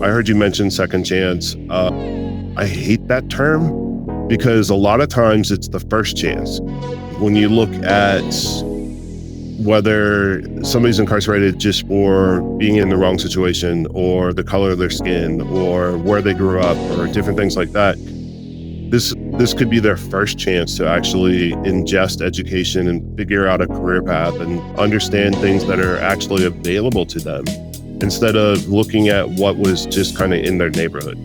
I heard you mention second chance. I hate that term because a lot of times it's the first chance. When you look at whether somebody's incarcerated just for being in the wrong situation or the color of their skin or where they grew up or different things like that, this could be their first chance to actually ingest education and figure out a career path and understand things that are actually available to them instead of looking at what was just kind of in their neighborhood.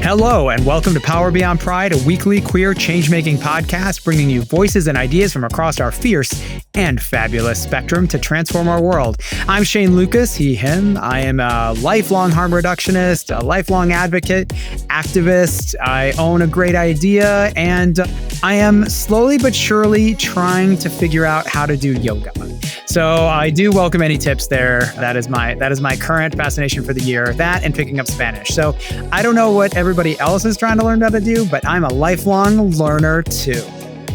Hello, and welcome to Power Beyond Pride, a weekly queer change-making podcast bringing you voices and ideas from across our fierce and fabulous spectrum to transform our world. I'm Shane Lukas, he, him. I am a lifelong harm reductionist, a lifelong advocate, activist. I own a great idea, and I am slowly but surely trying to figure out how to do yoga. So I do welcome any tips there. That is my current fascination for the year, that and picking up Spanish. So I don't know what everybody else is trying to learn how to do, but I'm a lifelong learner too.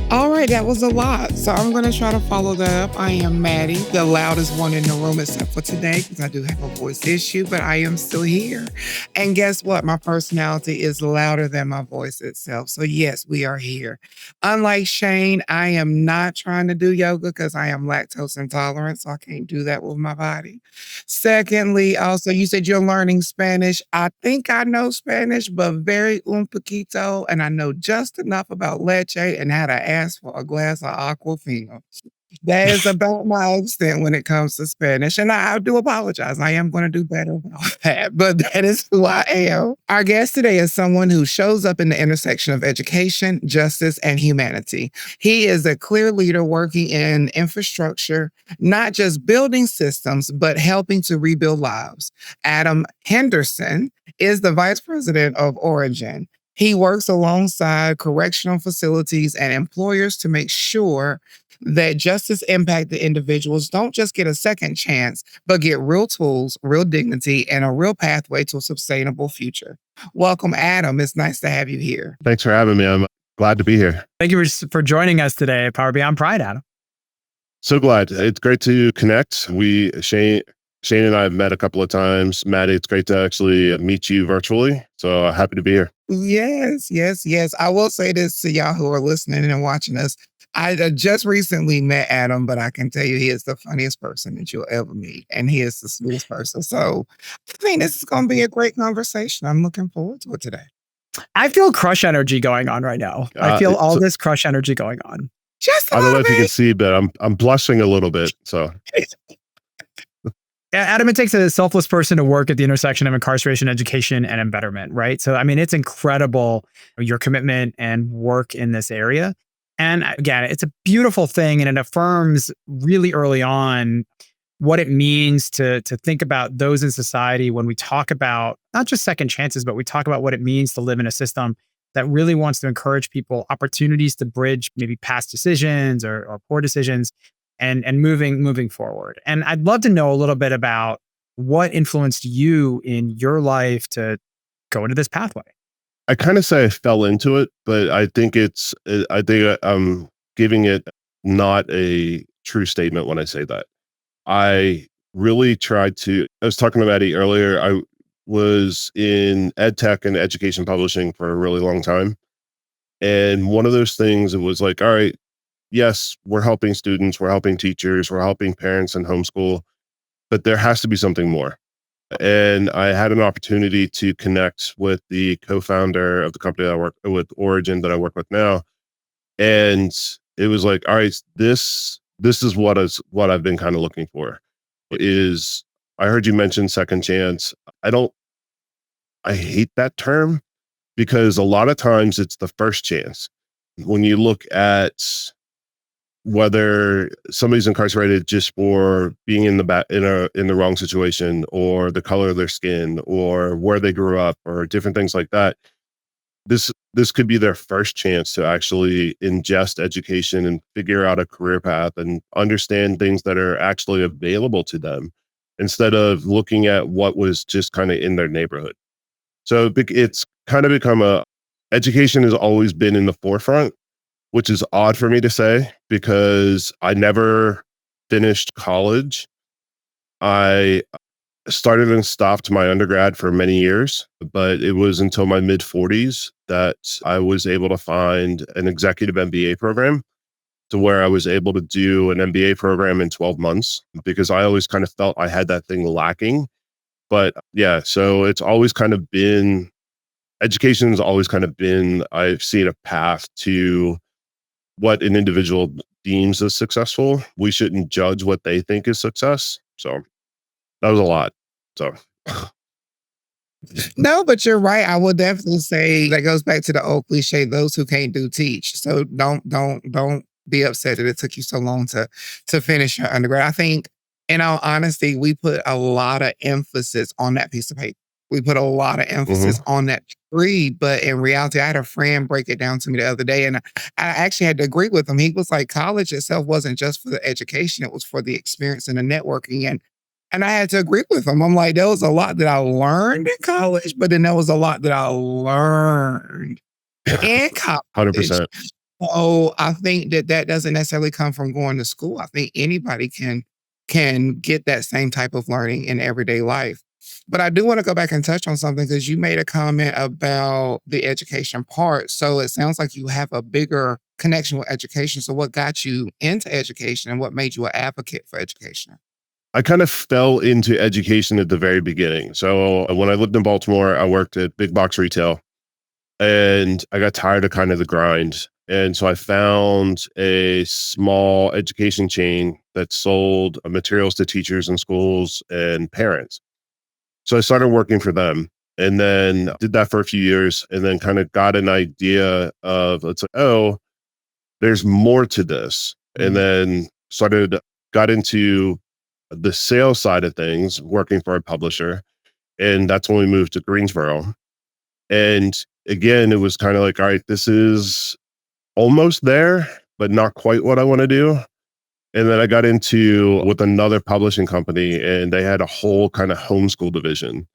All right, that was a lot. So I'm going to try to follow that up. I am Mattie, the loudest one in the room except for today because I do have a voice issue, but I am still here. And guess what? My personality is louder than my voice itself. So yes, we are here. Unlike Shane, I am not trying to do yoga because I am lactose intolerant, so I can't do that with my body. Secondly, also, you said you're learning Spanish. I think I know Spanish, but very un poquito, and I know just enough about leche and how to ask for a glass of Aquafina. That is about my extent when it comes to Spanish. And I do apologize. I am going to do better about that, but that is who I am. Our guest today is someone who shows up in the intersection of education, justice, and humanity. He is a clear leader working in infrastructure, not just building systems, but helping to rebuild lives. Adam Henderson is the vice president of Orijin. He works alongside correctional facilities and employers to make sure that justice impacted individuals don't just get a second chance, but get real tools, real dignity, and a real pathway to a sustainable future. Welcome, Adam. It's nice to have you here. Thanks for having me. I'm glad to be here. Thank you for joining us today at Power Beyond Pride, Adam. So glad. It's great to connect. Shane and I have met a couple of times. Mattie, it's great to actually meet you virtually. So happy to be here. Yes. I will say this to y'all who are listening and watching us. I just recently met Adam, but I can tell you he is the funniest person that you'll ever meet. And he is the sweetest person. So I think this is going to be a great conversation. I'm looking forward to it today. I feel crush energy going on right now. I feel all this crush energy going on. I don't know if you can see, but I'm blushing a little bit. So. Adam, it takes a selfless person to work at the intersection of incarceration, education, and embetterment, right? So, I mean, it's incredible, your commitment and work in this area. And again, it's a beautiful thing, and it affirms really early on what it means to think about those in society when we talk about not just second chances, but we talk about what it means to live in a system that really wants to encourage people opportunities to bridge maybe past decisions or poor decisions and moving forward. And I'd love to know a little bit about what influenced you in your life to go into this pathway. I kind of say I fell into it, but I think I'm giving it not a true statement when I say that. I really tried to, I was talking to Mattie earlier. I was in ed tech and education publishing for a really long time. And one of those things, it was like, all right, yes, we're helping students, we're helping teachers, we're helping parents and homeschool, but there has to be something more. And I had an opportunity to connect with the co-founder of the company that I work with, Orijin, that I work with now. And it was like, all right, this is what I've been kind of looking for. I heard you mention second chance. I hate that term because a lot of times it's the first chance. When you look at whether somebody's incarcerated just for being in the wrong situation or the color of their skin or where they grew up or different things like that, this could be their first chance to actually ingest education and figure out a career path and understand things that are actually available to them instead of looking at what was just kind of in their neighborhood. So it's kind of become education has always been in the forefront, which is odd for me to say because I never finished college. I started and stopped my undergrad for many years, but it was until my mid 40s that I was able to find an executive MBA program to where I was able to do an MBA program in 12 months because I always kind of felt I had that thing lacking. But yeah, so it's always kind of been education has always kind of been, I've seen a path to what an individual deems as successful. We shouldn't judge what they think is success. So that was a lot. So No, but you're right. I would definitely say that goes back to the old cliche, those who can't do teach. So don't be upset that it took you so long to finish your undergrad. I think in all honesty, we put a lot of emphasis on that piece of paper. We put a lot of emphasis mhm, on that degree, but in reality, I had a friend break it down to me the other day, and I actually had to agree with him. He was like, college itself wasn't just for the education; it was for the experience and the networking. And I had to agree with him. I'm like, there was a lot that I learned in college, but then there was a lot that I learned in college. 100%. So I think that that doesn't necessarily come from going to school. I think anybody can get that same type of learning in everyday life. But I do want to go back and touch on something because you made a comment about the education part. So it sounds like you have a bigger connection with education. So what got you into education and what made you an advocate for education? I kind of fell into education at the very beginning. So when I lived in Baltimore, I worked at big box retail and I got tired of kind of the grind. And so I found a small education chain that sold materials to teachers and schools and parents. So I started working for them and then did that for a few years and then kind of got an idea of it's like, oh, there's more to this. And Mhm. then got into the sales side of things, working for a publisher. And that's when we moved to Greensboro. And again, it was kind of like, all right, this is almost there, but not quite what I want to do. And then I got into with another publishing company and they had a whole kind of homeschool division.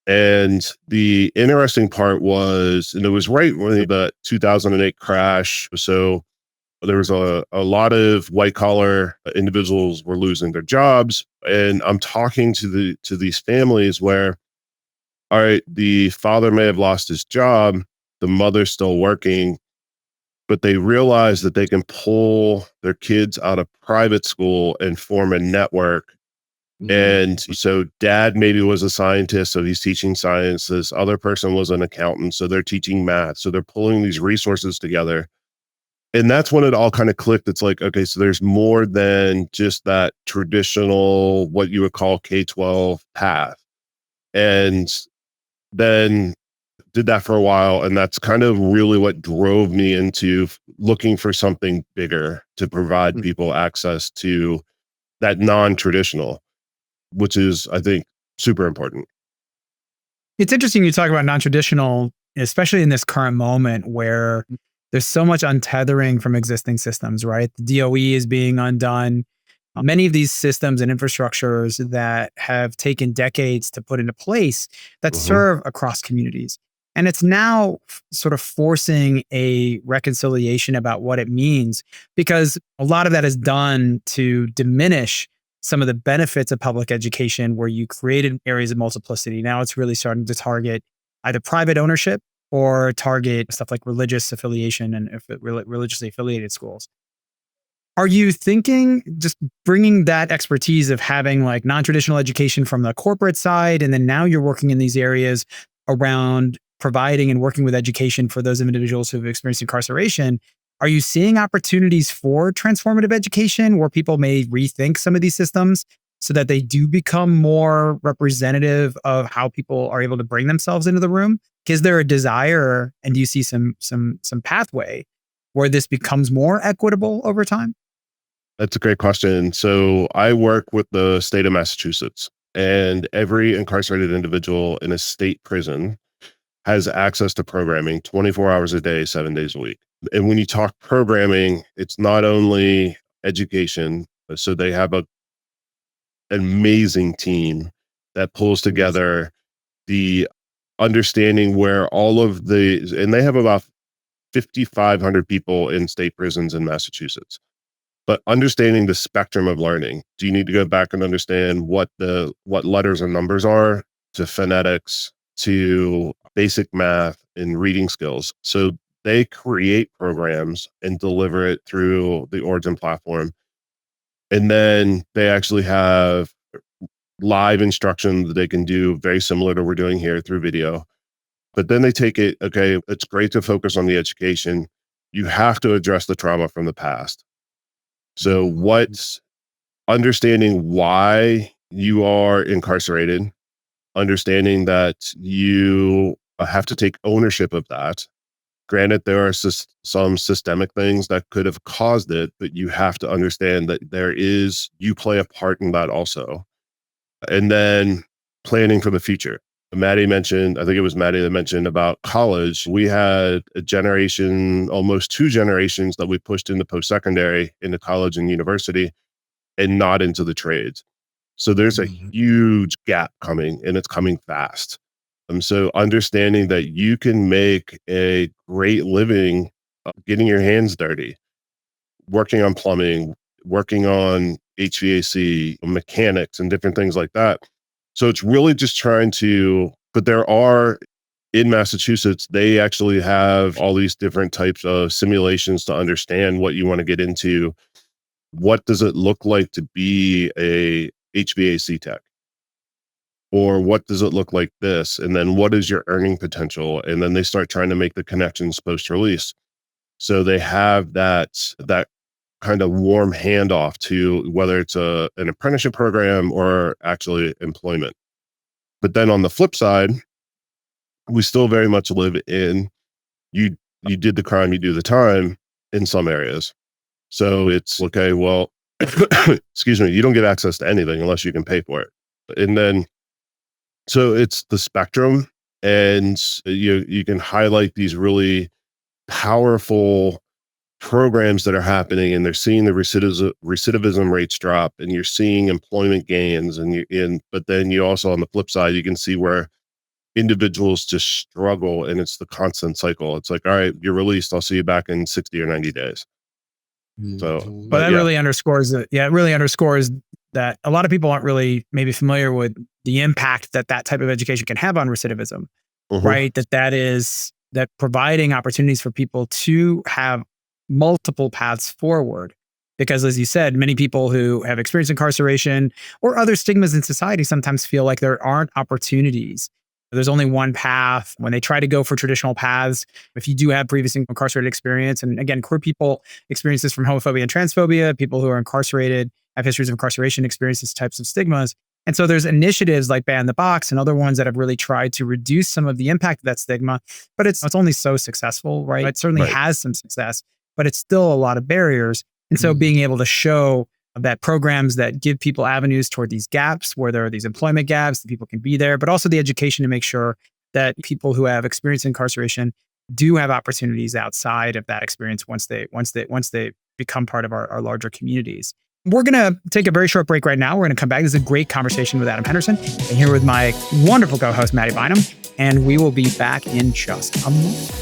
And the interesting part was, and it was right when the 2008 crash. So there was a lot of white collar individuals were losing their jobs. And I'm talking to these families where, all right, the father may have lost his job, the mother's still working, but they realize that they can pull their kids out of private school and form a network. Mhm. And so dad maybe was a scientist, so he's teaching science. This other person was an accountant, so they're teaching math. So they're pulling these resources together. And that's when it all kind of clicked. It's like, okay, so there's more than just that traditional, what you would call K-12 path. And then did that for a while. And that's kind of really what drove me into looking for something bigger to provide people access to that non-traditional, which is, I think, super important. It's interesting you talk about non-traditional, especially in this current moment where there's so much untethering from existing systems, right? The DOE is being undone. Many of these systems and infrastructures that have taken decades to put into place that Mhm. serve across communities. And it's now sort of forcing a reconciliation about what it means, because a lot of that is done to diminish some of the benefits of public education where you created areas of multiplicity. Now it's really starting to target either private ownership or target stuff like religious affiliation and religiously affiliated schools. Are you thinking just bringing that expertise of having like non-traditional education from the corporate side, and then now you're working in these areas around providing and working with education for those individuals who've experienced incarceration? Are you seeing opportunities for transformative education where people may rethink some of these systems so that they do become more representative of how people are able to bring themselves into the room? Is there a desire, and do you see some pathway where this becomes more equitable over time? That's a great question. So I work with the state of Massachusetts, and every incarcerated individual in a state prison has access to programming 24 hours a day, 7 days a week. And when you talk programming, it's not only education. So they have amazing team that pulls together the understanding where all of and they have about 5,500 people in state prisons in Massachusetts. But understanding the spectrum of learning, do you need to go back and understand what letters and numbers are, to phonetics, to basic math and reading skills? So they create programs and deliver it through the Orijin platform. And then they actually have live instruction that they can do very similar to what we're doing here through video. But then they take it, okay, it's great to focus on the education. You have to address the trauma from the past. So what's understanding why you are incarcerated, understanding that you have to take ownership of that. Granted, there are some systemic things that could have caused it, but you have to understand that you play a part in that also. And then planning for the future. Mattie mentioned, I think it was Mattie that mentioned about college. We had a generation, almost 2 generations that we pushed into post-secondary, into college and university, and not into the trades. So there's a huge gap coming, and it's coming fast. So understanding that you can make a great living getting your hands dirty, working on plumbing, working on HVAC, mechanics, and different things like that. So it's really just but there are, in Massachusetts, they actually have all these different types of simulations to understand what you want to get into. What does it look like to be a HVAC tech? Or what does it look like this? And then what is your earning potential? And then they start trying to make the connections post-release. So they have that kind of warm handoff to whether it's an apprenticeship program or actually employment. But then on the flip side, we still very much live in you did the crime, you do the time in some areas. So it's okay, well, excuse me, you don't get access to anything unless you can pay for it. And then, so it's the spectrum, and you can highlight these really powerful programs that are happening, and they're seeing the recidivism rates drop, and you're seeing employment gains, but then you also, on the flip side, you can see where individuals just struggle, and it's the constant cycle. It's like, all right, you're released, I'll see you back in 60 or 90 days. So, but that really underscores it. Yeah, it really underscores that a lot of people aren't really maybe familiar with the impact that type of education can have on recidivism, right? That providing opportunities for people to have multiple paths forward. Because as you said, many people who have experienced incarceration or other stigmas in society sometimes feel like there aren't opportunities. There's only one path. When they try to go for traditional paths, if you do have previous incarcerated experience, and again, queer people experience this from homophobia and transphobia, people who are incarcerated have histories of incarceration, experience these types of stigmas. And so there's initiatives like Ban the Box and other ones that have really tried to reduce some of the impact of that stigma, but it's only so successful, right? It certainly has some success, but it's still a lot of barriers. And so being able to show that programs that give people avenues toward these gaps, where there are these employment gaps, that people can be there, but also the education to make sure that people who have experienced incarceration do have opportunities outside of that experience once they become part of our larger communities. We're going to take a very short break right now. We're going to come back. This is a great conversation with Adam Henderson, and here with my wonderful co-host, Mattie Bynum, and we will be back in just a moment.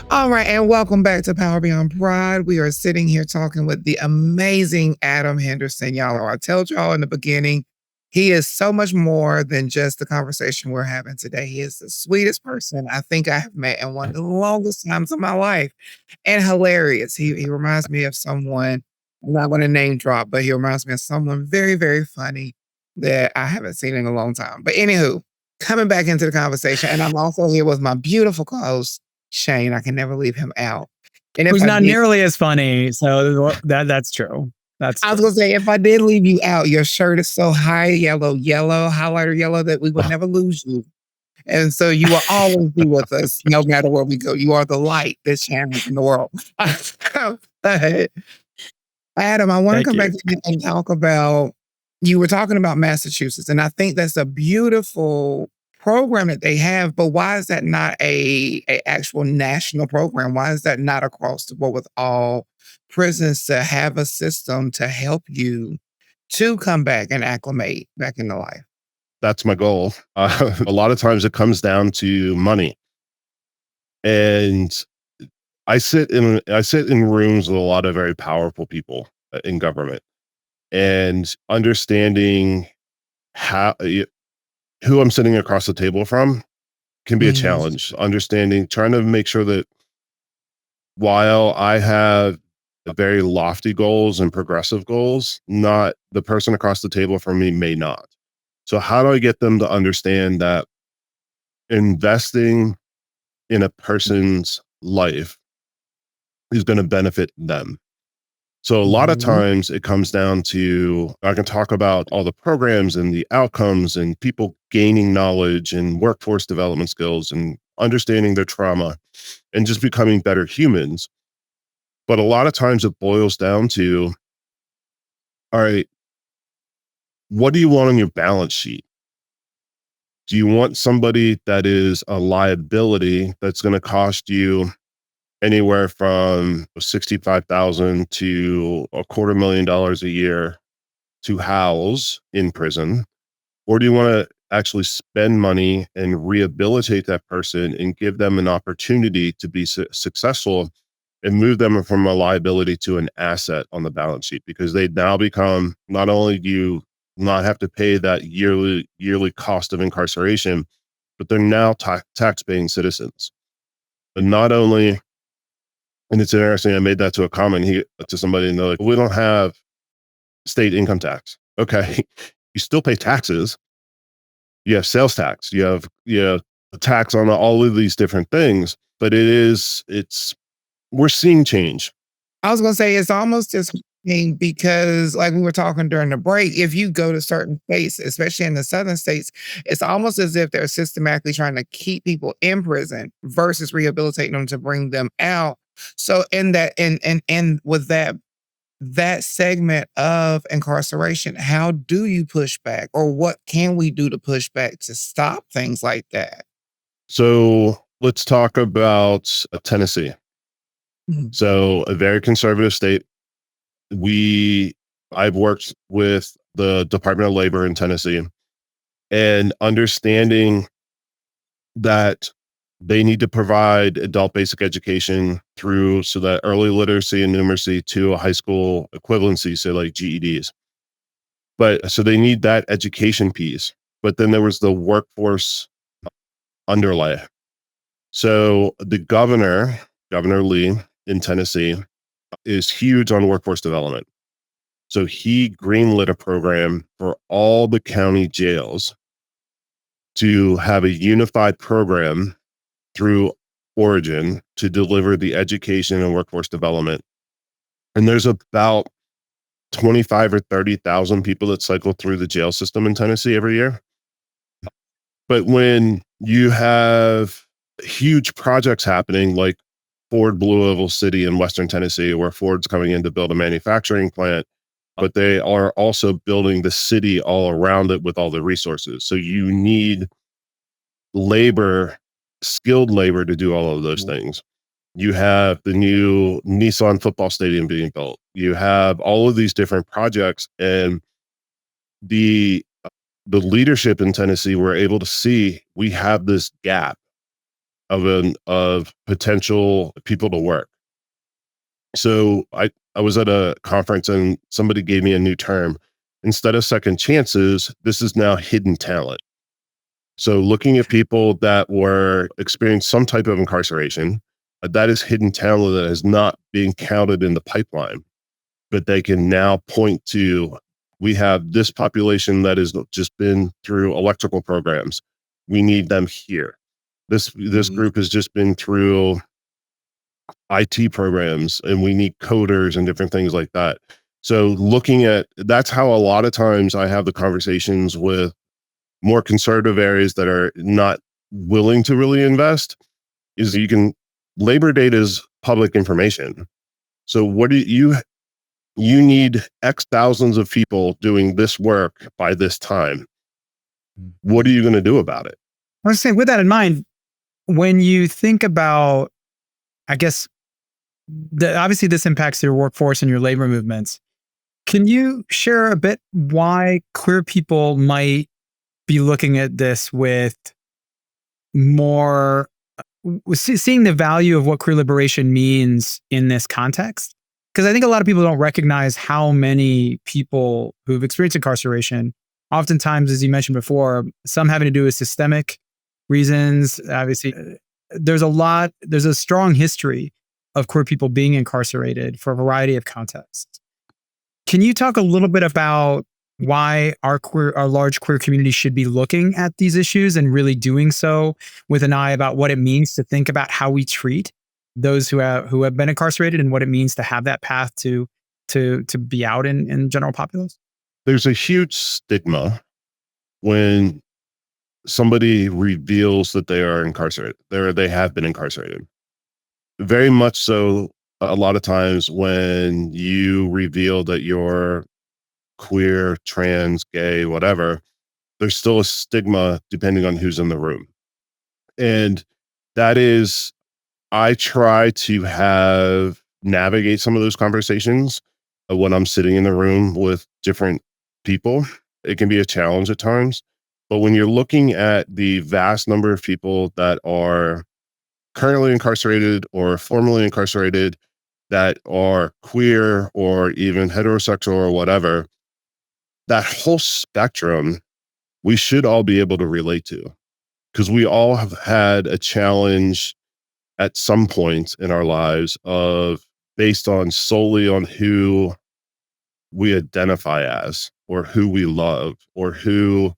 All right, and welcome back to Power Beyond Pride. We are sitting here talking with the amazing Adam Henderson. Y'all, I told y'all in the beginning, he is so much more than just the conversation we're having today. He is the sweetest person I think I have met in one of the longest times of my life, and hilarious. He reminds me of someone, I'm not going to name drop, but he reminds me of someone very, very funny that I haven't seen in a long time. But anywho, coming back into the conversation, and I'm also here with my beautiful co-host, Shane. I can never leave him out. And who's not nearly as funny. So that's true. I was going to say, if I did leave you out, your shirt is so high yellow, highlighter yellow, that we would never lose you. And so you will always be with us, no matter where we go. You are the light that shines in the world. Adam, I want to come back to you and talk about, you were talking about Massachusetts, and I think that's a beautiful program that they have, but why is that not a actual national program? Why is that not across the board with all prisons, to have a system to help you to come back and acclimate back into life? That's my goal. A lot of times it comes down to money. And I sit in rooms with a lot of very powerful people in government, and understanding how who I'm sitting across the table from can be a Mhm. challenge. Understanding, trying to make sure that while I have very lofty goals and progressive goals, not the person across the table from me may not. So how do I get them to understand that investing in a person's life is going to benefit them? So a lot of Mhm. times it comes down to, I can talk about all the programs and the outcomes and people gaining knowledge and workforce development skills and understanding their trauma and just becoming better humans. But a lot of times it boils down to, all right, what do you want on your balance sheet? Do you want somebody that is a liability that's going to cost you anywhere from 65,000 to $250,000 a year to house in prison? Or do you want to actually spend money and rehabilitate that person and give them an opportunity to be successful and move them from a liability to an asset on the balance sheet? Because they now become, not only do you not have to pay that yearly cost of incarceration, but they're now tax paying citizens. But not only, and it's interesting, I made that to a comment to somebody, and they're like, we don't have state income tax. Okay. You still pay taxes. You have sales tax, you have a tax on all of these different things, but we're seeing change. I was gonna say it's almost disheartening because, like we were talking during the break, if you go to certain states, especially in the southern states, it's almost as if they're systematically trying to keep people in prison versus rehabilitating them to bring them out. So in that and with that segment of incarceration, how do you push back, or what can we do to push back to stop things like that? So let's talk about Tennessee. Mhm. So a very conservative state. We I've worked with the Department of Labor in Tennessee, and understanding that they need to provide adult basic education through, so that early literacy and numeracy to a high school equivalency, so like GEDs. But so they need that education piece. But then there was the workforce underlay. So the Governor Lee in Tennessee, is huge on workforce development. So he greenlit a program for all the county jails to have a unified program through Orijin to deliver the education and workforce development. And there's about 25 or 30,000 people that cycle through the jail system in Tennessee every year. But when you have huge projects happening like Ford Blue Oval City in Western Tennessee, where Ford's coming in to build a manufacturing plant, but they are also building the city all around it with all the resources. So you need labor, skilled labor to do all of those things. You have the new Nissan football stadium being built. You have all of these different projects, and the the leadership in Tennessee were able to see we have this gap of potential people to work. So I was at a conference and somebody gave me a new term. Instead of second chances, this is now hidden talent. So looking at people that were experiencing some type of incarceration, that is hidden talent that is not being counted in the pipeline, but they can now point to, we have this population that has just been through electrical programs. We need them here. This Mhm. group has just been through IT programs, and we need coders and different things like that. So looking at, that's how a lot of times I have the conversations with more conservative areas that are not willing to really invest, is labor data is public information. So what do you need X thousands of people doing this work by this time. What are you going to do about it? I was saying, with that in mind, when you think about, I guess, obviously this impacts your workforce and your labor movements. Can you share a bit why queer people might be looking at this with more seeing the value of what queer liberation means in this context? Because I think a lot of people don't recognize how many people who've experienced incarceration, oftentimes, as you mentioned before, some having to do with systemic reasons. Obviously, there's a strong history of queer people being incarcerated for a variety of contexts. Can you talk a little bit about why our large queer community should be looking at these issues and really doing so with an eye about what it means to think about how we treat those who have been incarcerated and what it means to have that path to be out in general populace? There's a huge stigma when somebody reveals that they are incarcerated. They have been incarcerated. Very much so. A lot of times when you reveal that you're queer, trans, gay, whatever, there's still a stigma depending on who's in the room. And that is, I try to navigate some of those conversations when I'm sitting in the room with different people. It can be a challenge at times, but when you're looking at the vast number of people that are currently incarcerated or formerly incarcerated that are queer or even heterosexual or whatever, that whole spectrum, we should all be able to relate to, because we all have had a challenge at some point in our lives based on solely on who we identify as or who we love or who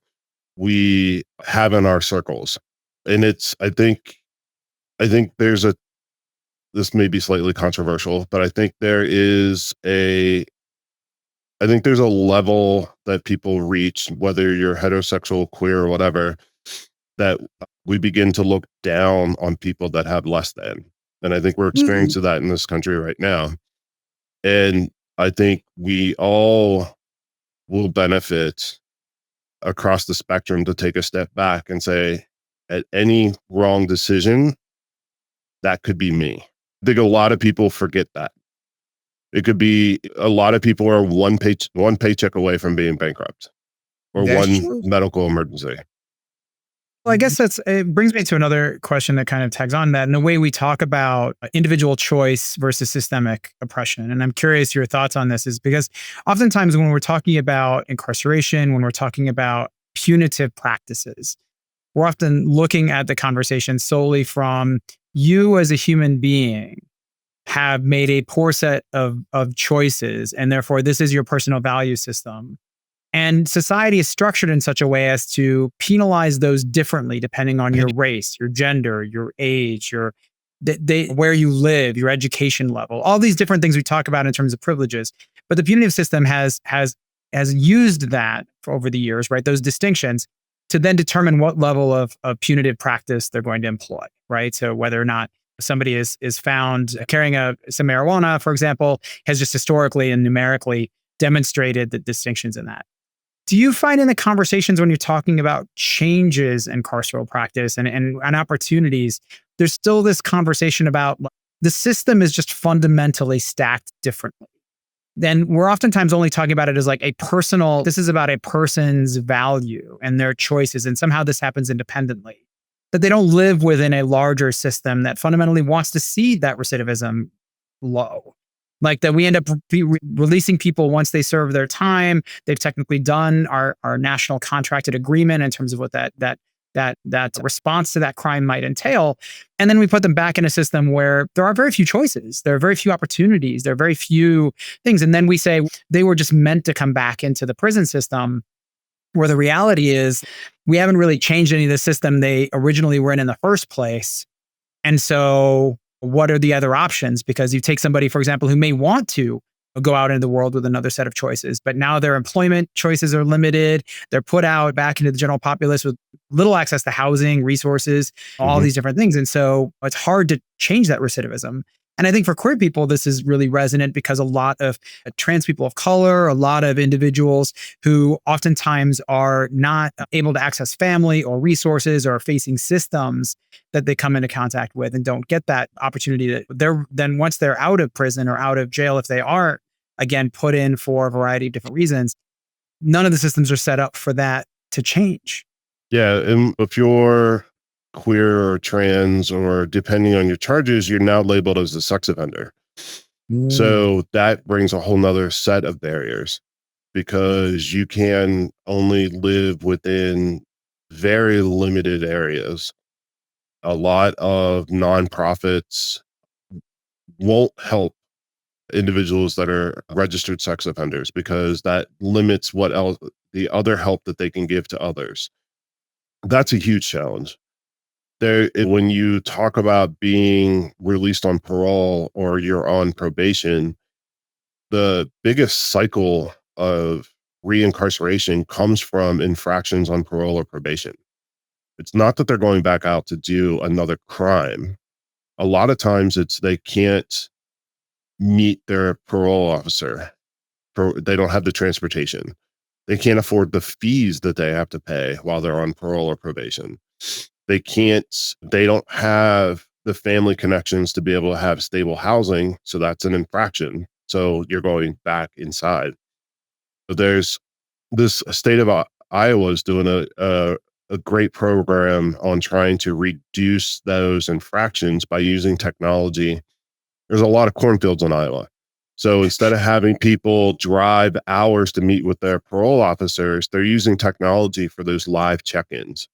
we have in our circles. And I think this may be slightly controversial, but I think there's a level that people reach, whether you're heterosexual, queer, or whatever, that we begin to look down on people that have less than. And I think we're experiencing that in this country right now. And I think we all will benefit across the spectrum to take a step back and say, at any wrong decision, that could be me. I think a lot of people forget that. It could be a lot of people are one paycheck away from being bankrupt or That's one true. medical emergency. Well, I guess it brings me to another question that kind of tags on that. In the way we talk about individual choice versus systemic oppression. And I'm curious your thoughts on this, is because oftentimes when we're talking about incarceration, when we're talking about punitive practices, we're often looking at the conversation solely from you as a human being have made a poor set of choices, and therefore this is your personal value system. And society is structured in such a way as to penalize those differently depending on your race, your gender, your age, where you live, your education level, all these different things we talk about in terms of privileges. But the punitive system has used that over the years, right? Those distinctions to then determine what level of punitive practice they're going to employ, right? So whether or not somebody is found carrying some marijuana, for example, has just historically and numerically demonstrated the distinctions in that. Do you find in the conversations when you're talking about changes in carceral practice and opportunities, there's still this conversation about the system is just fundamentally stacked differently? Then we're oftentimes only talking about it as like this is about a person's value and their choices. And somehow this happens independently, that they don't live within a larger system that fundamentally wants to see that recidivism low. Like that we end up releasing people once they serve their time. They've technically done our national contracted agreement in terms of what that response to that crime might entail. And then we put them back in a system where there are very few choices. There are very few opportunities. There are very few things. And then we say they were just meant to come back into the prison system, where the reality is we haven't really changed any of the system they originally were in the first place. And so what are the other options? Because you take somebody, for example, who may want to go out into the world with another set of choices, but now their employment choices are limited. They're put out back into the general populace with little access to housing, resources, all these different things. And so it's hard to change that recidivism. And I think for queer people, this is really resonant because a lot of trans people of color, a lot of individuals who oftentimes are not able to access family or resources or are facing systems that they come into contact with and don't get that opportunity. That then once they're out of prison or out of jail, if they are again, put in for a variety of different reasons. None of the systems are set up for that to change. Yeah, and if you're queer or trans, or depending on your charges, you're now labeled as a sex offender. Mm. So that brings a whole nother set of barriers, because you can only live within very limited areas. A lot of nonprofits won't help individuals that are registered sex offenders, because that limits what else, the other help that they can give to others. That's a huge challenge. When you talk about being released on parole or you're on probation, the biggest cycle of reincarceration comes from infractions on parole or probation. It's not that they're going back out to do another crime. A lot of times it's they can't meet their parole officer. They don't have the transportation. They can't afford the fees that they have to pay while they're on parole or probation. They don't have the family connections to be able to have stable housing. So that's an infraction. So you're going back inside. But there's this state of Iowa is doing a great program on trying to reduce those infractions by using technology. There's a lot of cornfields in Iowa. So instead of having people drive hours to meet with their parole officers, they're using technology for those live check-ins.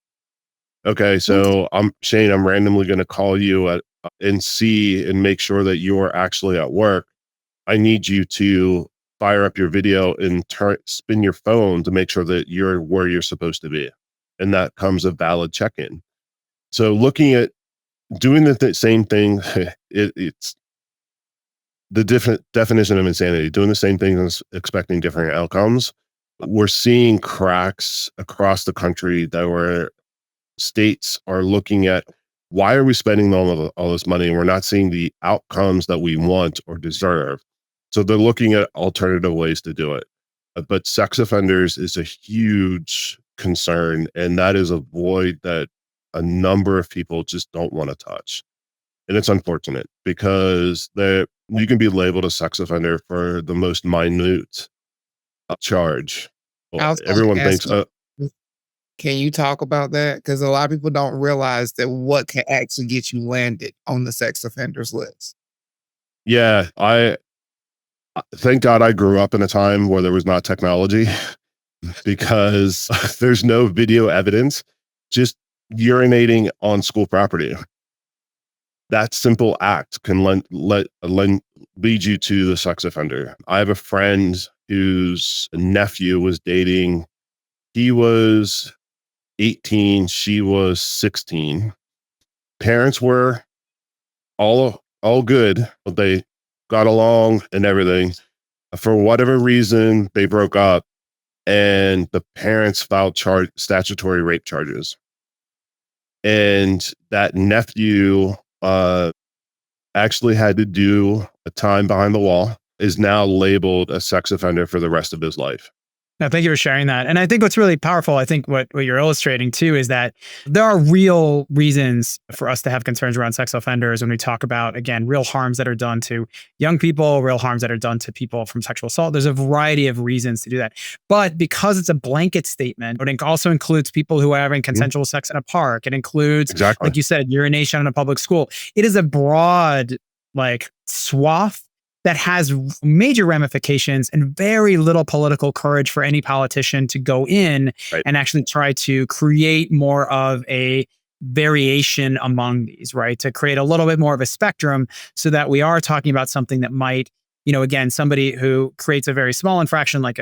Okay, so Shane, I'm randomly going to call you and see and make sure that you're actually at work. I need you to fire up your video and spin your phone to make sure that you're where you're supposed to be. And that comes a valid check-in. So looking at doing the same thing, it's the different definition of insanity, doing the same thing and expecting different outcomes. We're seeing cracks across the country where states are looking at, why are we spending all this money and we're not seeing the outcomes that we want or deserve? So they're looking at alternative ways to do it. But sex offenders is a huge concern, and that is a void that a number of people just don't want to touch. And it's unfortunate, because you can be labeled a sex offender for the most minute charge. I was going Everyone to thinks, ask you, can you talk about that? Because a lot of people don't realize that what can actually get you landed on the sex offenders list. yeah, thank God I grew up in a time where there was not technology, because there's no video evidence. Just urinating on school property, that simple act can lead you to the sex offender. I have a friend whose nephew was dating. He was 18, she was 16. Parents were all good, but they got along and everything. For whatever reason, they broke up, and the parents filed statutory rape charges. And that nephew actually had to do a time behind the wall, is now labeled a sex offender for the rest of his life. No, thank you for sharing that. And I think what's really powerful, I think what you're illustrating too, is that there are real reasons for us to have concerns around sex offenders when we talk about, again, real harms that are done to young people, real harms that are done to people from sexual assault. There's a variety of reasons to do that. But because it's a blanket statement, it also includes people who are having consensual sex in a park. It includes, Exactly, like you said, urination in a public school. It is a broad swath that has major ramifications and very little political courage for any politician to go in right, and actually try to create more of a variation among these, right? To create a little bit more of a spectrum so that we are talking about something that might, again, somebody who creates a very small infraction, like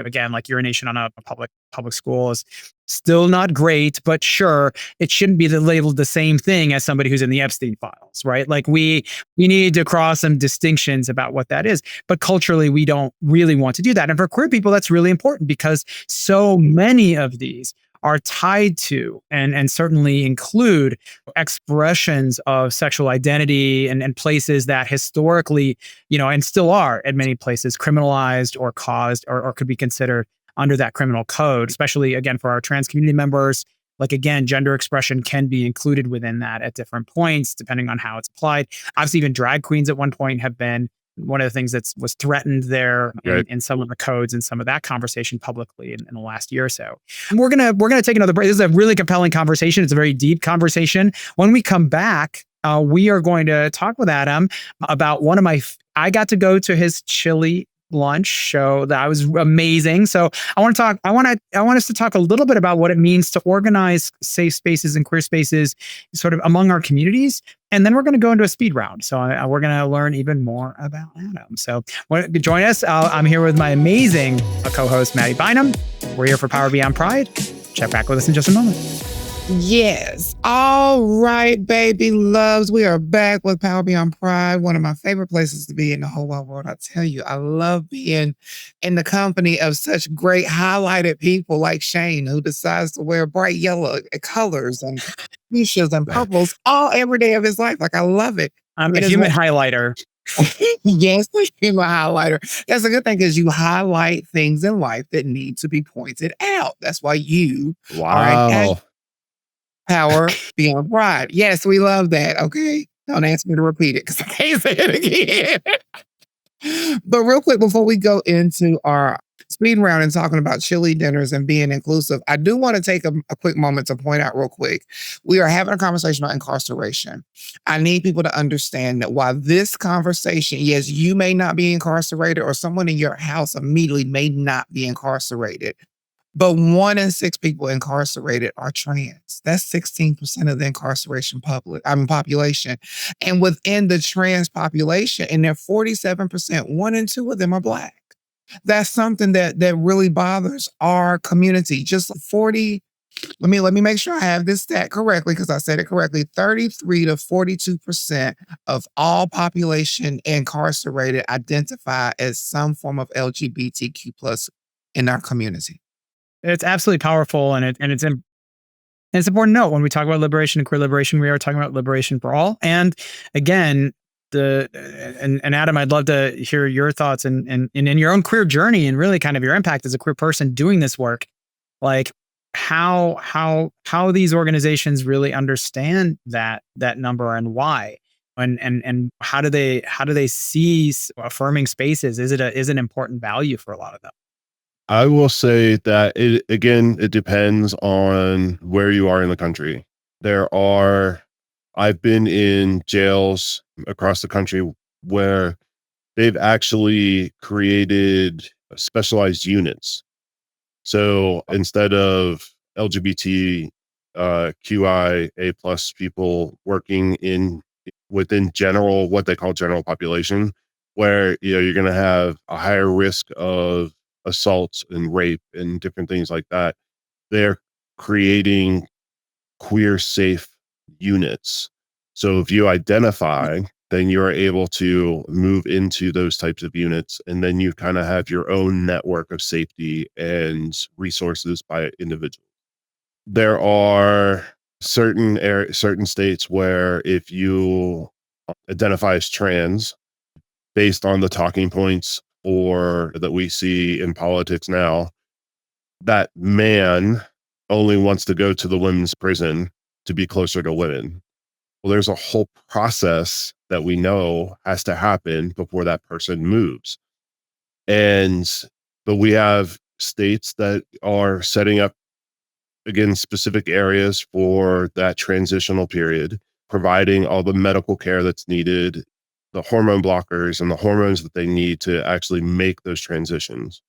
urination on a public school, is still not great, but sure, it shouldn't be labeled the same thing as somebody who's in the Epstein files, right? Like we need to cross some distinctions about what that is. But culturally, we don't really want to do that. And for queer people, that's really important, because so many of these are tied to and certainly include expressions of sexual identity and places that historically, and still are in many places, criminalized or caused or could be considered under that criminal code, especially, again, for our trans community members. Like, again, gender expression can be included within that at different points, depending on how it's applied. Obviously, even drag queens at one point have been one of the things that was threatened there Right. in some of the codes and some of that conversation publicly in the last year or so. And we're gonna take another break. This is a really compelling conversation. It's a very deep conversation. When we come back, we are going to talk with Adam about one of I got to go to his chili lunch show that was amazing. So I want us to talk a little bit about what it means to organize safe spaces and queer spaces sort of among our communities. And then we're going to go into a speed round. So we're going to learn even more about Adam. So join us. I'm here with my amazing co-host, Mattie Bynum. We're here for Power Beyond Pride. Check back with us in just a moment. Yes. All right, baby loves. We are back with Power Beyond Pride, one of my favorite places to be in the whole wide world. I tell you, I love being in the company of such great highlighted people like Shane, who decides to wear bright yellow colors and fuchsias and purples every day of his life. Like, I love it. I'm a human highlighter. Yes, human highlighter. That's a good thing because you highlight things in life that need to be pointed out. That's why you are an Power Beyond Pride. Yes, we love that. Okay. Don't ask me to repeat it because I can't say it again. But real quick, before we go into our speed round and talking about chili dinners and being inclusive, I do want to take a quick moment to point out real quick. We are having a conversation about incarceration. I need people to understand that while this conversation, yes, you may not be incarcerated or someone in your house immediately may not be incarcerated, but 1 in 6 people incarcerated are trans. That's 16% of the incarceration population. And within the trans population, and they're 47%, 1 in 2 of them are Black. That's something that really bothers our community. Just 40, let me make sure I have this stat correctly because I said it correctly. 33 to 42% of all population incarcerated identify as some form of LGBTQ plus in our community. It's absolutely powerful, and it's important to note when we talk about liberation and queer liberation, we are talking about liberation for all. And again, and Adam, I'd love to hear your thoughts and in your own queer journey and really kind of your impact as a queer person doing this work, like how these organizations really understand that number and why. And how do they see affirming spaces? Is it an important value for a lot of them? I will say that it depends on where you are in the country. I've been in jails across the country where they've actually created specialized units. So instead of LGBT, QIA plus people working within what they call general population, where you're going to have a higher risk of assaults and rape and different things like that, they're creating queer safe units. So if you identify, then you're able to move into those types of units, and then you kind of have your own network of safety and resources by individuals. There are certain states where if you identify as trans, based on the talking points or that we see in politics now, that man only wants to go to the women's prison to be closer to women. Well, there's a whole process that we know has to happen before that person moves. But we have states that are setting up, again, specific areas for that transitional period, providing all the medical care that's needed, the hormone blockers and the hormones that they need to actually make those transitions.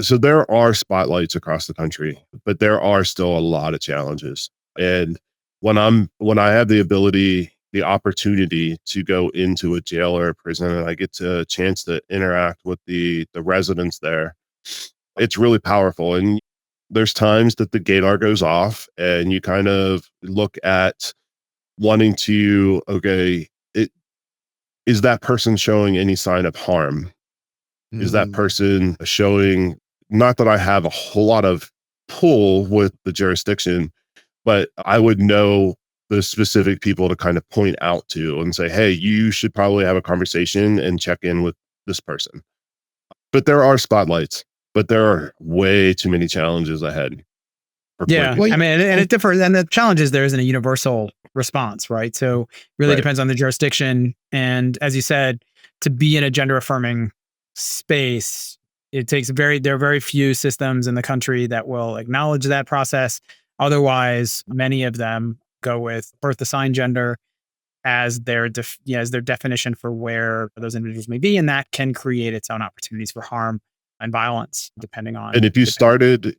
So there are spotlights across the country, but there are still a lot of challenges. And when I have the opportunity to go into a jail or a prison and I get a chance to interact with the residents there, it's really powerful. And there's times that the gaydar goes off and you kind of look at wanting to, okay, is that person showing any sign of harm? Is that person showing, not that I have a whole lot of pull with the jurisdiction, but I would know the specific people to kind of point out to and say, hey, you should probably have a conversation and check in with this person. But there are spotlights, but there are way too many challenges ahead. for queer Yeah. people. Well, I mean, and it differs. And the challenge is there isn't a universal response, right? So really Right. depends on the jurisdiction. And as you said, to be in a gender affirming space, there are very few systems in the country that will acknowledge that process. Otherwise, many of them go with birth assigned gender as as their definition for where those individuals may be, and that can create its own opportunities for harm and violence, depending on. And if you started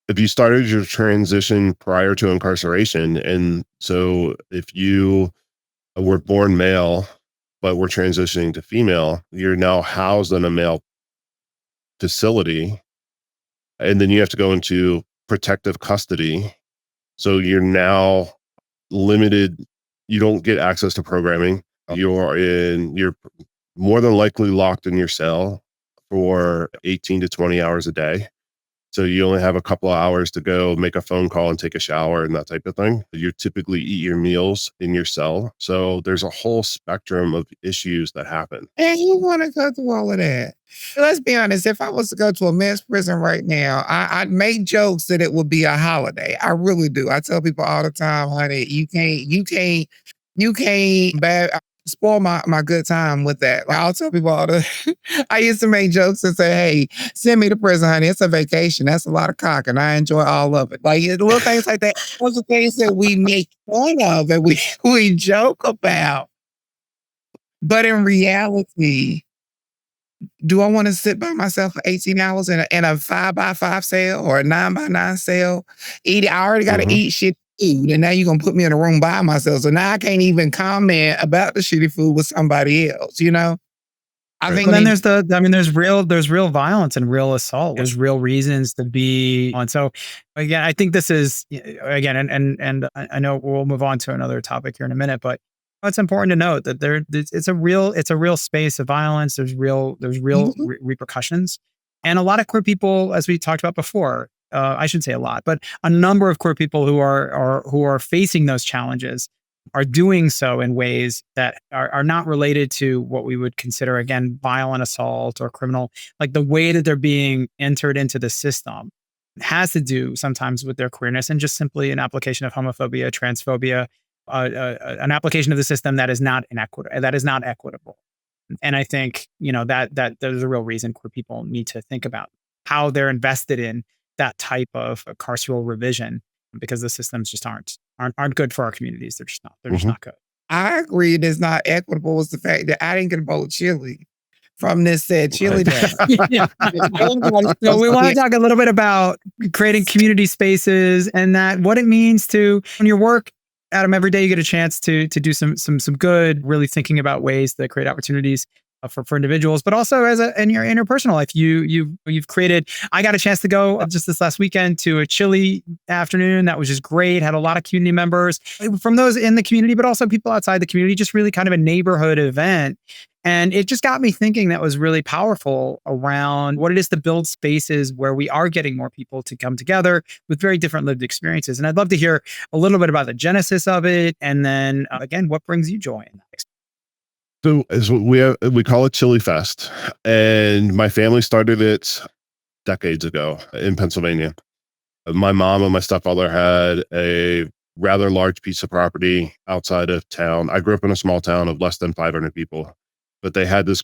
your transition prior to incarceration, and so if you were born male but we're transitioning to female, you're now housed in a male facility, and then you have to go into protective custody. So you're now limited. You don't get access to programming. You're more than likely locked in your cell for 18 to 20 hours a day. So you only have a couple of hours to go make a phone call and take a shower and that type of thing. You typically eat your meals in your cell. So there's a whole spectrum of issues that happen. and you want to go through all of that. Let's be honest. If I was to go to a men's prison right now, I'd make jokes that it would be a holiday. I really do. I tell people all the time, honey, you can't spoil my good time with that. Like, I'll tell people all the I used to make jokes and say, hey, send me to prison, honey. It's a vacation. That's a lot of cock, and I enjoy all of it. Like little things like that. Those are things that we make fun of and we joke about. But in reality, do I want to sit by myself for 18 hours in a 5x5 cell or a 9x9 cell? I already got to Mhm. eat shit food, and now you're going to put me in a room by myself. So now I can't even comment about the shitty food with somebody else, you know? I Right. think And then we there's real violence and real assault. There's real reasons to be on. So again, I think this is again, and I know we'll move on to another topic here in a minute, but it's important to note that it's a real space of violence. There's real Mhm. repercussions, and a lot of queer people, as we talked about before, I shouldn't say a lot, but a number of queer people who are facing those challenges are doing so in ways that are not related to what we would consider, again, violent assault or criminal. Like the way that they're being entered into the system has to do sometimes with their queerness and just simply an application of homophobia, transphobia, an application of the system that is not equitable. And I think that there's a real reason queer people need to think about how they're invested in that type of carceral revision, because the systems just aren't good for our communities. They're just Mhm. not good. I agree it is not equitable was the fact that I didn't get a bowl of chili from this said chili Right. day. Yeah. Everybody's So supposed we to want be to talk a little bit about creating community spaces and that what it means to on your work. Adam, every day you get a chance to do some good, really thinking about ways that create opportunities for individuals, but also in your personal life. You've created. I got a chance to go just this last weekend to a chili afternoon that was just great. Had a lot of community members from those in the community, but also people outside the community. Just really kind of a neighborhood event. And it just got me thinking that was really powerful around what it is to build spaces where we are getting more people to come together with very different lived experiences. And I'd love to hear a little bit about the genesis of it. And then again, what brings you joy in that? So as we call it Chili Fest, and my family started it decades ago in Pennsylvania. My mom and my stepfather had a rather large piece of property outside of town. I grew up in a small town of less than 500 people, but they had this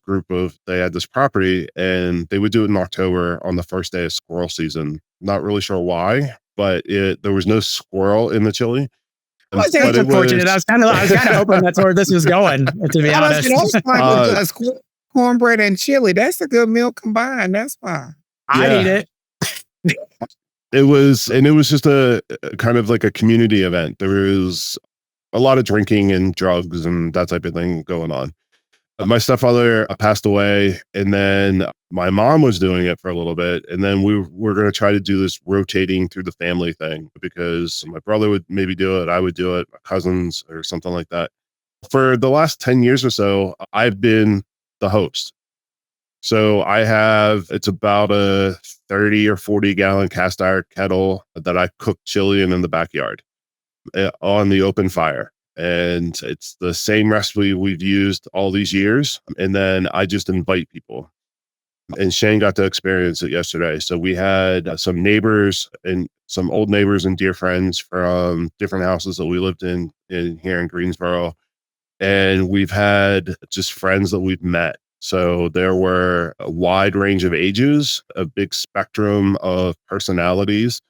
property, and they would do it in October on the first day of squirrel season. Not really sure why, but there was no squirrel in the chili. was That's But that? it unfortunate. was I was kind of hoping that's where this was going, to be I was honest. those like with uh, cornbread and chili. That's a good meal combined. That's fine. I'd eat yeah, it. it was just a kind of like a community event. There was a lot of drinking and drugs and that type of thing going on. My stepfather passed away, and then my mom was doing it for a little bit, and then we were going to try to do this rotating through the family thing because my brother would maybe do it, I would do it, my cousins or something like that. For the last 10 years or so, I've been the host. So it's about a 30 or 40 gallon cast iron kettle that I cook chili in the backyard on the open fire. And it's the same recipe we've used all these years. And then I just invite people. and Shane got to experience it yesterday. So we had some neighbors and some old neighbors and dear friends from different houses that we lived in here in Greensboro. And we've had just friends that we've met. So there were a wide range of ages, a big spectrum of personalities.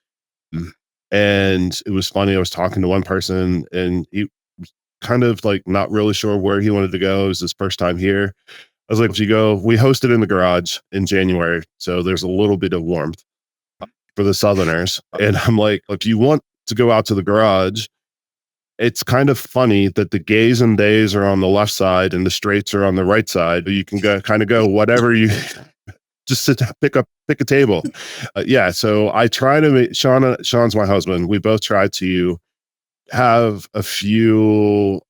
And it was funny. I was talking to one person and he was kind of like not really sure where he wanted to go. It was his first time here. I was like, if you go, we hosted in the garage in January. So there's a little bit of warmth for the Southerners. And I'm like, if you want to go out to the garage, it's kind of funny that the gays and theys are on the left side and the straights are on the right side. You can go whatever you just pick a table. Yeah. So I try to make Sean's my husband. We both try to have a few,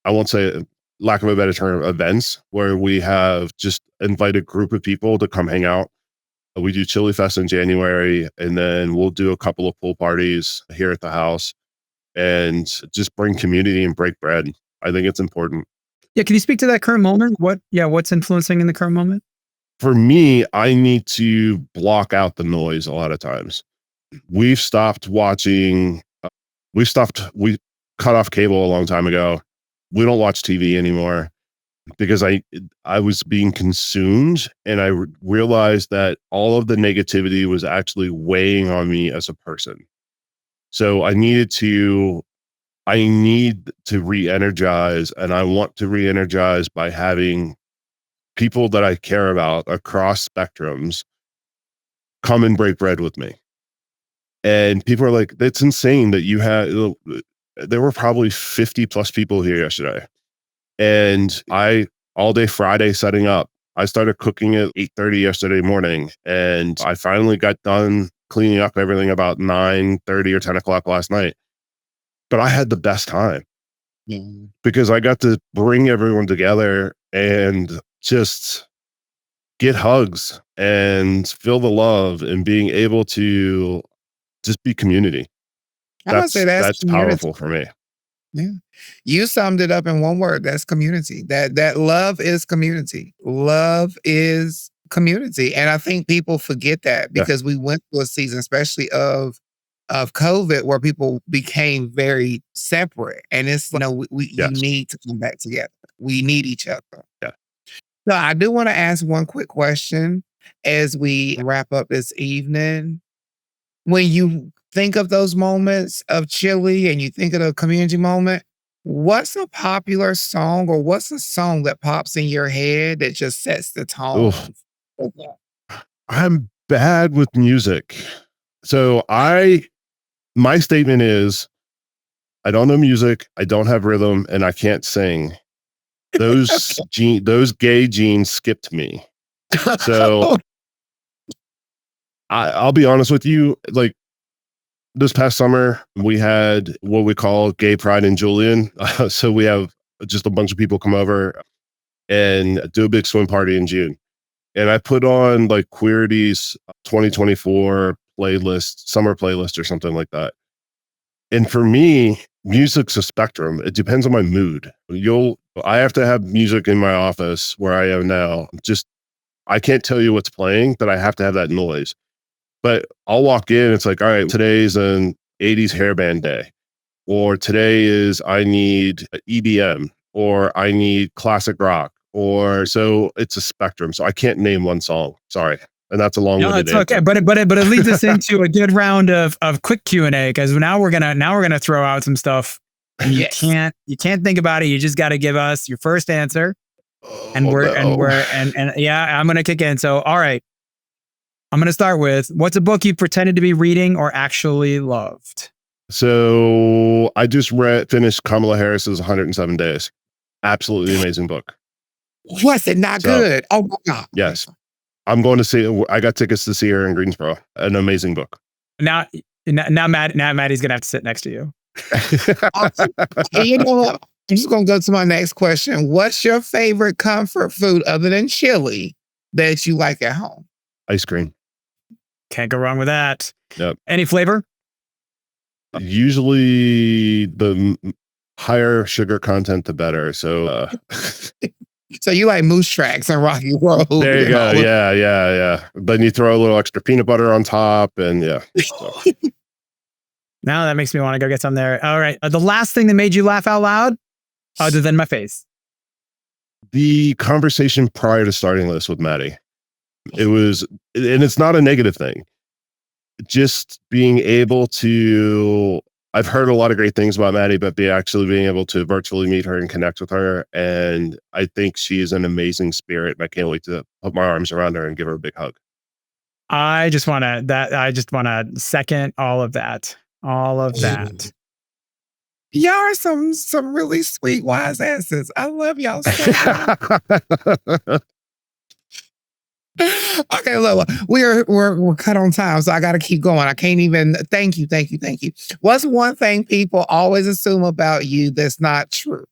I won't say, lack of a better term, events where we have just invited a group of people to come hang out. We do Chili Fest in January, and then we'll do a couple of pool parties here at the house and just bring community and break bread. I think it's important. Yeah. Can you speak to that current moment? What's influencing in the current moment? For me, I need to block out the noise a lot of times. We've stopped watching, we cut off cable a long time ago. We don't watch TV anymore because I was being consumed, and I realized that all of the negativity was actually weighing on me as a person. So I need to re-energize, and I want to re-energize by having people that I care about across spectrums come and break bread with me. And people are like, that's insane that you had, there were probably 50 plus people here yesterday. And all day Friday setting up, I started cooking at 8:30 yesterday morning. And I finally got done cleaning up everything about 9:30 or 10 o'clock last night. But I had the best time because I got to bring everyone together and just get hugs and feel the love and being able to just be community. I must say That's powerful for me. Yeah. You summed it up in one word. That's community. That love is community. Love is community. And I think people forget that because we went through a season, especially of COVID, where people became very separate. And it's, you need to come back together. We need each other. Yeah. So I do want to ask one quick question as we wrap up this evening. When you think of those moments of chili and you think of the community moment, what's a popular song or what's a song that pops in your head that just sets the tone? I'm bad with music. So my statement is, I don't know music, I don't have rhythm, and I can't sing. Those those gay genes skipped me. So I'll be honest with you, like this past summer, we had what we call Gay Pride in Julian. So we have just a bunch of people come over and do a big swim party in June. And I put on like Queerity's 2024 playlist, summer playlist or something like that. And for me, music's a spectrum. It depends on my mood. I have to have music in my office where I am now. I can't tell you what's playing, but I have to have that noise. But I'll walk in, it's like, all right, today's an 80s hairband day. Or today is I need EDM, or I need classic rock, so it's a spectrum. So I can't name one song. Sorry. And that's a long-winded answer. Okay, but it leads us into a good round of quick Q&A, because now we're gonna throw out some stuff. And you can't think about it. You just got to give us your first answer. I'm gonna kick in. So all right. I'm going to start with, what's a book you pretended to be reading or actually loved? So I just finished Kamala Harris's 107 Days. Absolutely amazing book. Was it not good? Oh my God. Yes. I'm going to see it. I got tickets to see her in Greensboro. An amazing book. Now Mattie's going to have to sit next to you. You know what? I'm just going to go to my next question. What's your favorite comfort food other than chili that you like at home? Ice cream. Can't go wrong with that. Yep. Any flavor? Usually the higher sugar content, the better. So So you like moose tracks and Rocky Road. There you go. know? Yeah. Then you throw a little extra peanut butter on top, and yeah. So. Now that makes me want to go get some there. All right. The last thing that made you laugh out loud, other than my face. The conversation prior to starting this with Mattie, and it's not a negative thing. Just being able to, I've heard a lot of great things about Mattie, but being able to virtually meet her and connect with her. And I think she's an amazing spirit. And I can't wait to put my arms around her and give her a big hug. I just want to second all of that. All of that. Y'all are some really sweet, wise asses. I love y'all so much. Okay, look, we're cut on time, so I got to keep going. I can't even. Thank you. What's one thing people always assume about you that's not true?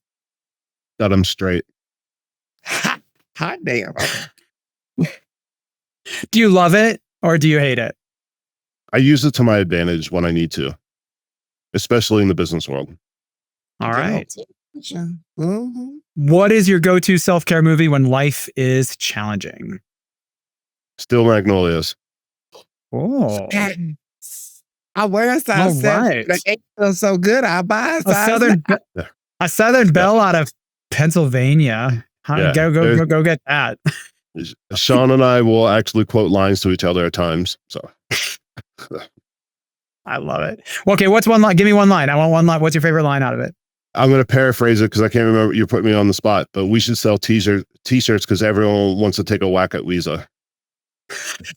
That I'm straight. Hot damn. Do you love it or do you hate it? I use it to my advantage when I need to, especially in the business world. All right. Mm-hmm. What is your go-to self-care movie when life is challenging? Still Magnolias. Oh. I wear a size 7. Right. It feels so good. I buy a Southern Belle out of Pennsylvania. Go get that. Sean and I will actually quote lines to each other at times. So I love it. Okay, what's one line? Give me one line. I want one line. What's your favorite line out of it? I'm going to paraphrase it because I can't remember. You put me on the spot, but we should sell t-shirts because everyone wants to take a whack at Weezer.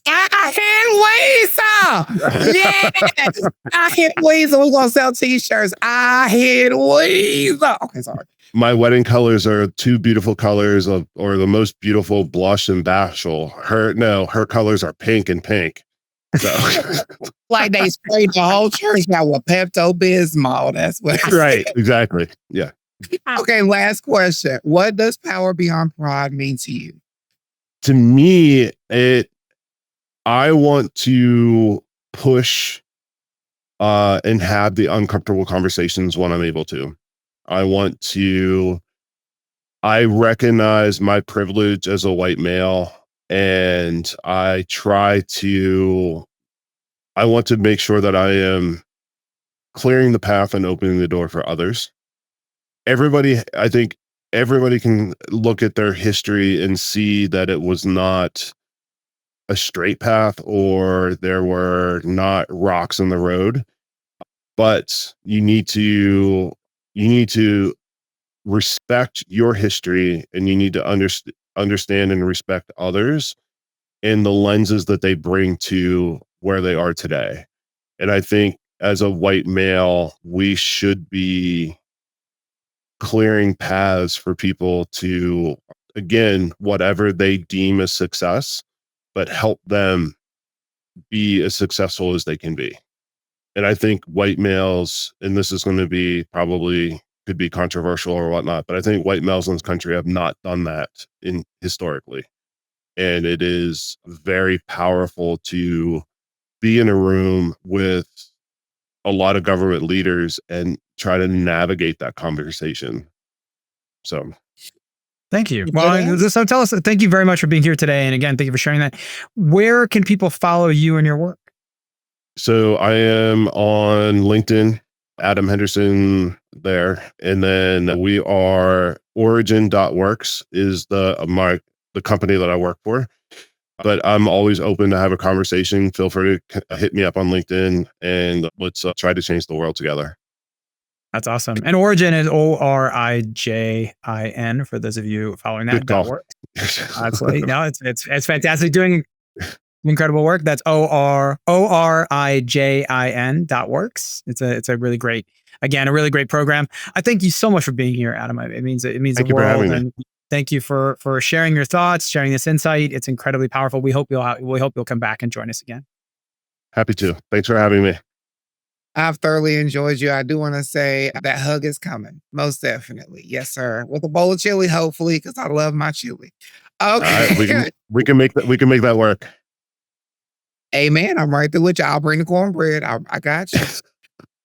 I hit Weezer. Yes. I hit Weezer. We're going to sell t-shirts. I hit Weezer. Okay, sorry. My wedding colors are two beautiful colors or the most beautiful blush and bashful. Her colors are pink and pink. So like they sprayed the whole church now with Pepto-Bismol. That's what. Right. Exactly. Yeah. Okay. Last question. What does Power Beyond Pride mean to you? To me, I want to push and have the uncomfortable conversations when I'm able to. I recognize my privilege as a white male, and I want to make sure that I am clearing the path and opening the door for others. I think everybody can look at their history and see that it was not a straight path or there were not rocks in the road, but you need to respect your history, and you need to understand and respect others and the lenses that they bring to where they are today. And I think as a white male, we should be clearing paths for people to, again, whatever they deem as success, but help them be as successful as they can be. And I think white males, and this is going to be could be controversial or whatnot, but I think white males in this country have not done that historically. And it is very powerful to be in a room with a lot of government leaders and try to navigate that conversation. So thank you. Well, so tell us, thank you very much for being here today. And again, thank you for sharing that. Where can people follow you and your work? So I am on LinkedIn, Adam Henderson there. And then we are Orijin.works is the company that I work for. But I'm always open to have a conversation. Feel free to hit me up on LinkedIn and let's try to change the world together. That's awesome. And Orijin is Orijin for those of you following that. Good call. Works. Absolutely. No, it's fantastic. Doing incredible work. That's Orijin.works. It's a really great, again, a really great program. I thank you so much for being here, Adam. It means thank the you world. For having me. And thank you for sharing your thoughts, sharing this insight. It's incredibly powerful. We hope you'll come back and join us again. Happy to. Thanks for having me. I've thoroughly enjoyed you. I do want to say that hug is coming. Most definitely. Yes, sir. With a bowl of chili, hopefully, because I love my chili. Okay. Right, we can make that work. Amen. I'm right there with you. I'll bring the cornbread. I got you.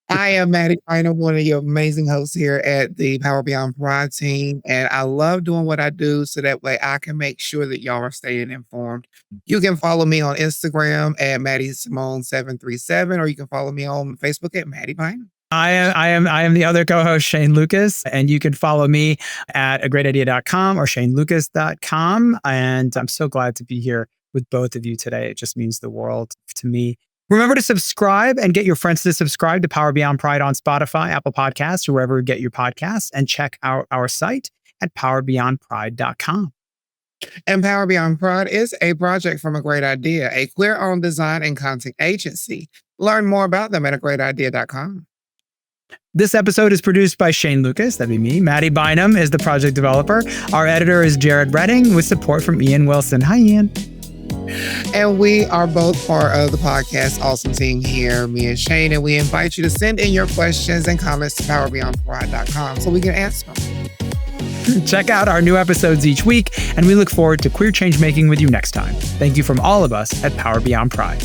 I am Mattie Bynum, one of your amazing hosts here at the Power Beyond Pride team. And I love doing what I do so that way I can make sure that y'all are staying informed. You can follow me on Instagram at Mattie Simone 737, or you can follow me on Facebook at Mattie Bynum. I am the other co-host, Shane Lukas, and you can follow me at agreatidea.com or shanelukas.com. And I'm so glad to be here with both of you today. It just means the world to me. Remember to subscribe and get your friends to subscribe to Power Beyond Pride on Spotify, Apple Podcasts, or wherever you get your podcasts, and check out our site at powerbeyondpride.com. And Power Beyond Pride is a project from A Great Idea, a queer-owned design and content agency. Learn more about them at agreatidea.com. This episode is produced by Shane Lukas, that'd be me. Mattie Bynum is the project developer. Our editor is Jared Redding with support from Ian Wilson. Hi, Ian. And we are both part of the podcast Awesome Team here, me and Shane, and we invite you to send in your questions and comments to powerbeyondpride.com so we can answer them. Check out our new episodes each week, and we look forward to queer change making with you next time. Thank you from all of us at Power Beyond Pride.